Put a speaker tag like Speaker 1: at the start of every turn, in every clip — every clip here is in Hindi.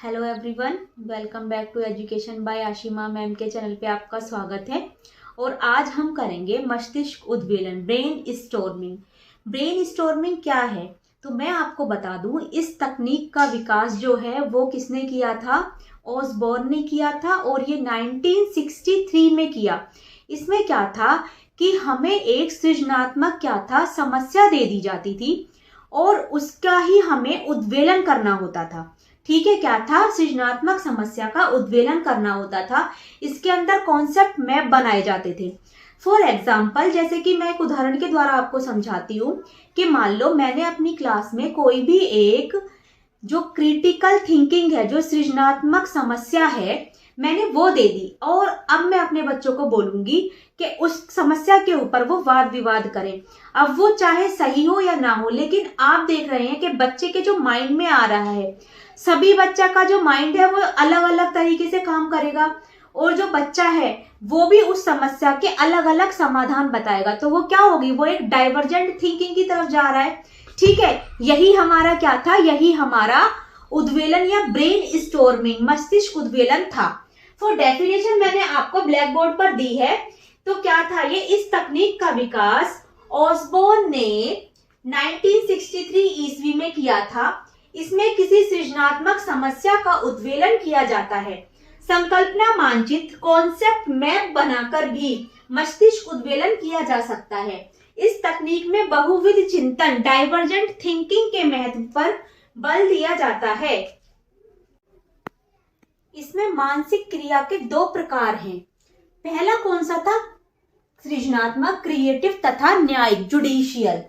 Speaker 1: Hello everyone, welcome back to education by Ashima ma'am के चैनल पे आपका स्वागत है। और आज हम करेंगे मस्तिष्क उद्वेलन, ब्रेन स्टॉर्मिंग। ब्रेन स्टॉर्मिंग क्या है तो मैं आपको बता दूं, इस तकनीक का विकास जो है वो किसने किया था? ऑसबॉर्न ने किया था और ये 1963 में किया। इसमें क्या था कि हमें एक सृजनात्मक समस्या दे दी जाती थी और उसका ही हमें उद्वेलन करना होता था। ठीक है, क्या था? सृजनात्मक समस्या का उद्वेलन करना होता था। इसके अंदर कॉन्सेप्ट मैप बनाए जाते थे। फॉर एग्जाम्पल, जैसे कि मैं एक उदाहरण के द्वारा आपको समझाती हूँ कि मान लो मैंने अपनी क्लास में कोई भी एक जो क्रिटिकल थिंकिंग है, जो सृजनात्मक समस्या है, मैंने वो दे दी और अब मैं अपने बच्चों को बोलूंगी कि उस समस्या के ऊपर वो वाद विवाद करें। अब वो चाहे सही हो या ना हो, लेकिन आप देख रहे हैं कि बच्चे के जो माइंड में आ रहा है, सभी बच्चा का जो माइंड है वो अलग अलग तरीके से काम करेगा और जो बच्चा है वो भी उस समस्या के अलग अलग समाधान बताएगा। तो वो क्या होगी? वो एक डाइवर्जेंट थिंकिंग की तरफ जा रहा है। ठीक है, यही हमारा क्या था? यही हमारा उद्वेलन या ब्रेन स्टॉर्मिंग, मस्तिष्क उद्वेलन था। तो डेफिनेशन मैंने आपको ब्लैक बोर्ड पर दी है। तो क्या था ये? इस तकनीक का विकास ऑसबॉर्न ने 1963 ईस्वी में किया था। इसमें किसी सृजनात्मक समस्या का उद्वेलन किया जाता है। संकल्पना मानचित्र, कॉन्सेप्ट मैप बनाकर भी मस्तिष्क उद्वेलन किया जा सकता है। इस तकनीक में बहुविध चिंतन, डाइवर्जेंट थिंकिंग के महत्व पर बल दिया जाता है। इसमें मानसिक क्रिया के दो प्रकार हैं। पहला कौन सा था? सृजनात्मक, क्रिएटिव तथा न्यायिक, जुडिशियल।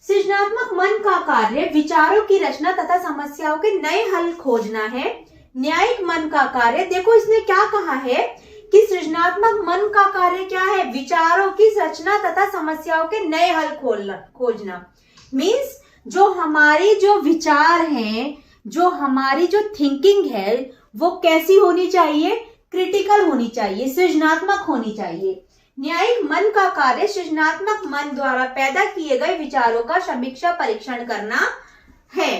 Speaker 1: सृजनात्मक मन का कार्य विचारों की रचना तथा समस्याओं के नए हल खोजना है। न्यायिक मन का कार्य, देखो इसने क्या कहा है कि सृजनात्मक मन का कार्य क्या है? विचारों की रचना तथा समस्याओं के नए हल खोजना। मीन्स जो हमारी जो विचार हैं, जो हमारी जो थिंकिंग है, वो कैसी होनी चाहिए? क्रिटिकल होनी चाहिए, सृजनात्मक होनी चाहिए। न्यायिक मन का कार्य सृजनात्मक मन द्वारा पैदा किए गए विचारों का समीक्षा परीक्षण करना है।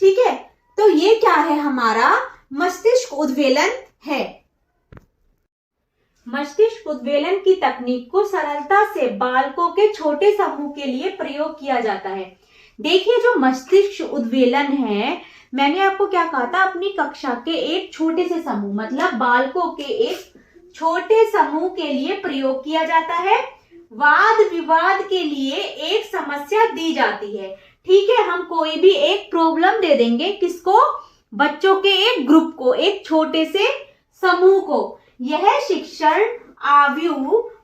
Speaker 1: ठीक है, तो ये क्या है? हमारा मस्तिष्क उद्वेलन है। मस्तिष्क उद्वेलन की तकनीक को सरलता से बालकों के छोटे समूह के लिए प्रयोग किया जाता है। देखिए, जो मस्तिष्क उद्वेलन है, मैंने आपको क्या कहा था? अपनी कक्षा के एक छोटे से समूह, मतलब बालकों के एक छोटे समूह के लिए प्रयोग किया जाता है। वाद विवाद के लिए एक समस्या दी जाती है। ठीक है, हम कोई भी एक प्रॉब्लम दे देंगे, किसको? बच्चों के एक ग्रुप को, एक छोटे से समूह को। यह शिक्षण आयु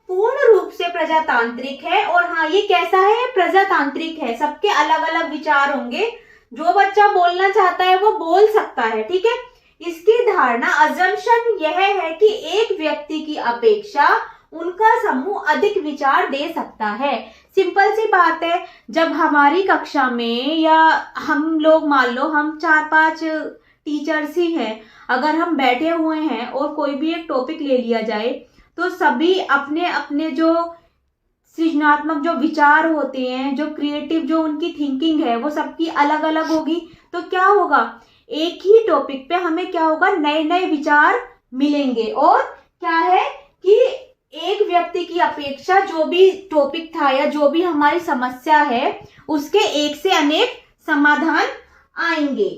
Speaker 1: पूर्ण रूप से प्रजातांत्रिक है। और हाँ, ये कैसा है? प्रजातांत्रिक है। सबके अलग अलग विचार होंगे, जो बच्चा बोलना चाहता है वो बोल सकता है। ठीक है, इसकी धारणा, अजम्पशन यह है कि एक व्यक्ति की अपेक्षा उनका समूह अधिक विचार दे सकता है। सिंपल सी बात है, जब हमारी कक्षा में या हम लोग, मान लो हम 4-5 टीचर्स ही हैं, अगर हम बैठे हुए हैं और कोई भी एक टॉपिक ले लिया जाए, तो सभी अपने अपने जो सृजनात्मक जो विचार होते हैं, जो क्रिएटिव जो उनकी थिंकिंग है, वो सबकी अलग अलग होगी। तो क्या होगा? एक ही टॉपिक पे हमें क्या होगा? नए नए विचार मिलेंगे। और क्या है कि एक व्यक्ति की अपेक्षा जो भी टॉपिक था या जो भी हमारी समस्या है, उसके एक से अनेक समाधान आएंगे।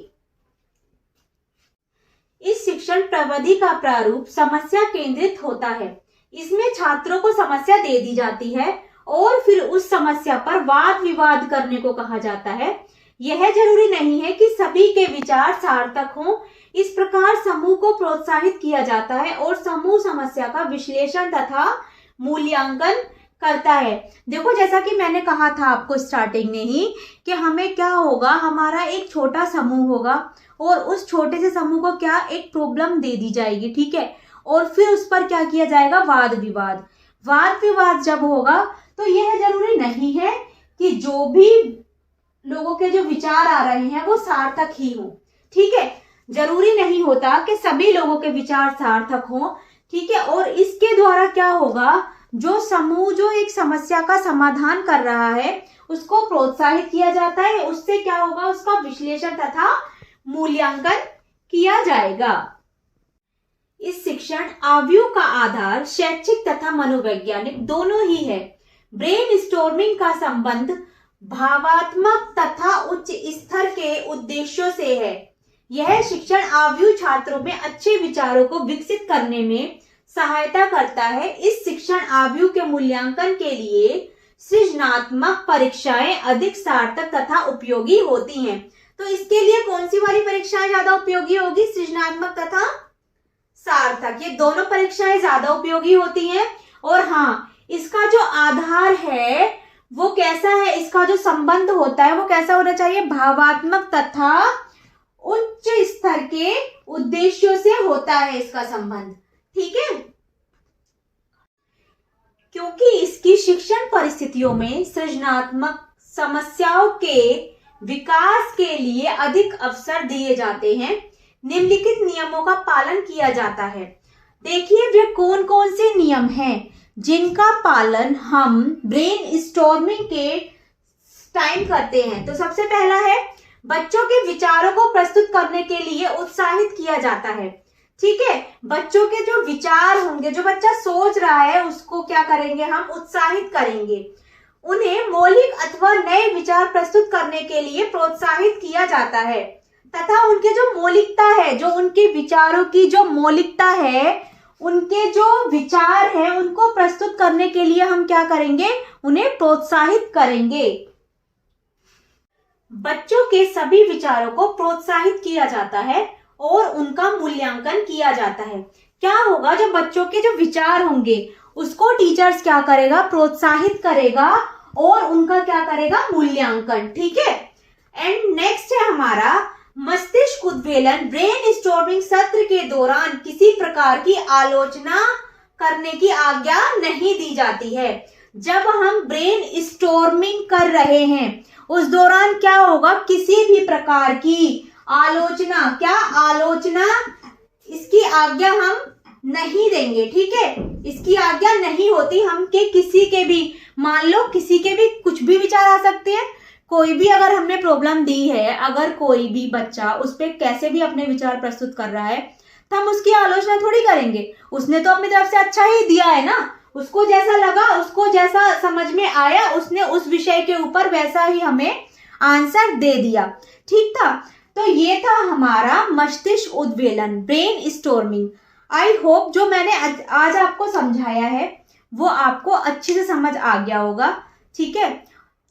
Speaker 1: इस शिक्षण प्रविधि का प्रारूप समस्या केंद्रित होता है। इसमें छात्रों को समस्या दे दी जाती है और फिर उस समस्या पर वाद विवाद करने को कहा जाता है। यह जरूरी नहीं है कि सभी के विचार सार्थक हों। इस प्रकार समूह को प्रोत्साहित किया जाता है और समूह समस्या का विश्लेषण तथा मूल्यांकन करता है। देखो, जैसा कि मैंने कहा था आपको स्टार्टिंग में ही कि हमें क्या होगा? हमारा एक छोटा समूह होगा और उस छोटे से समूह को क्या? एक प्रॉब्लम दे दी जाएगी। ठीक है, और फिर उस पर क्या किया जाएगा? वाद विवाद। वाद विवाद जब होगा तो यह जरूरी नहीं है कि जो भी लोगों के जो विचार आ रहे हैं वो सार्थक ही हो। ठीक है, जरूरी नहीं होता कि सभी लोगों के विचार सार्थक हो। ठीक है, और इसके द्वारा क्या होगा? जो समूह जो एक समस्या का समाधान कर रहा है, उसको प्रोत्साहित किया जाता है। उससे क्या होगा? उसका विश्लेषण तथा मूल्यांकन किया जाएगा। इस शिक्षण आव्यूह का आधार शैक्षिक तथा मनोवैज्ञानिक दोनों ही है। ब्रेन स्टॉर्मिंग का संबंध भावात्मक तथा उच्च स्तर के उद्देश्यों से है। यह शिक्षण आव्यूह छात्रों में अच्छे विचारों को विकसित करने में सहायता करता है। इस शिक्षण आव्यूह के मूल्यांकन के लिए सृजनात्मक परीक्षाएं अधिक सार्थक तथा उपयोगी होती हैं। तो इसके लिए कौन सी वाली परीक्षाएं ज्यादा उपयोगी होगी? सृजनात्मक तथा सार्थक, ये दोनों परीक्षाएं ज्यादा उपयोगी होती हैं। और हाँ, इसका जो आधार है वो कैसा है, इसका जो संबंध होता है वो कैसा होना चाहिए? भावात्मक तथा उच्च स्तर के उद्देश्यों से होता है इसका संबंध। ठीक है, क्योंकि इसकी शिक्षण परिस्थितियों में सृजनात्मक समस्याओं के विकास के लिए अधिक अवसर दिए जाते हैं। निम्नलिखित नियमों का पालन किया जाता है। देखिए वे कौन कौन से नियम हैं जिनका पालन हम ब्रेन स्टॉर्मिंग के टाइम करते हैं। तो सबसे पहला है, बच्चों के विचारों को प्रस्तुत करने के लिए उत्साहित किया जाता है। ठीक है, बच्चों के जो विचार होंगे, जो बच्चा सोच रहा है उसको क्या करेंगे हम? उत्साहित करेंगे। उन्हें मौलिक अथवा नए विचार प्रस्तुत करने के लिए प्रोत्साहित किया जाता है तथा उनके जो मौलिकता है, जो उनके विचारों की जो मौलिकता है, उनके जो विचार हैं उनको प्रस्तुत करने के लिए हम क्या करेंगे? उन्हें प्रोत्साहित करेंगे। बच्चों के सभी विचारों को प्रोत्साहित किया जाता है और उनका मूल्यांकन किया जाता है। क्या होगा? जो बच्चों के जो विचार होंगे उसको टीचर्स क्या करेगा? प्रोत्साहित करेगा और उनका क्या करेगा? मूल्यांकन। ठीक है, एंड नेक्स्ट है हमारा मस्तिष्क उद्वेलन। ब्रेन स्टॉर्मिंग सत्र के दौरान किसी प्रकार की आलोचना करने की आज्ञा नहीं दी जाती है। जब हम ब्रेन स्टॉर्मिंग कर रहे हैं उस दौरान क्या होगा? किसी भी प्रकार की आलोचना, क्या आलोचना, इसकी आज्ञा हम नहीं देंगे। ठीक है, इसकी आज्ञा नहीं होती। हम के किसी के भी, मान लो किसी के भी कुछ भी विचार आ सकते हैं। कोई भी अगर हमने प्रॉब्लम दी है, अगर कोई भी बच्चा उस पर कैसे भी अपने विचार प्रस्तुत कर रहा है तो हम उसकी आलोचना थोड़ी करेंगे। उसने तो अपनी तरफ से अच्छा ही दिया है ना, उसको जैसा लगा, उसको जैसा समझ में आया, उसने उस विषय के ऊपर वैसा ही हमें आंसर दे दिया। ठीक था, तो ये था हमारा मस्तिष्क उद्वेलन, ब्रेन स्टॉर्मिंग। आई होप जो मैंने आज आपको समझाया है वो आपको अच्छे से समझ आ गया होगा। ठीक है,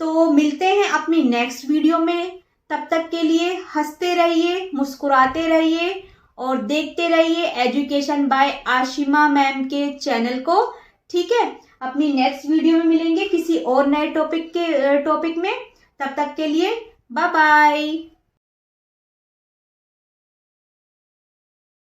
Speaker 1: तो मिलते हैं अपनी नेक्स्ट वीडियो में। तब तक के लिए हंसते रहिए, मुस्कुराते रहिए और देखते रहिए एजुकेशन बाय आशिमा मैम के चैनल को। ठीक है, अपनी नेक्स्ट वीडियो में मिलेंगे किसी और नए टॉपिक में। तब तक के लिए बाय बाय।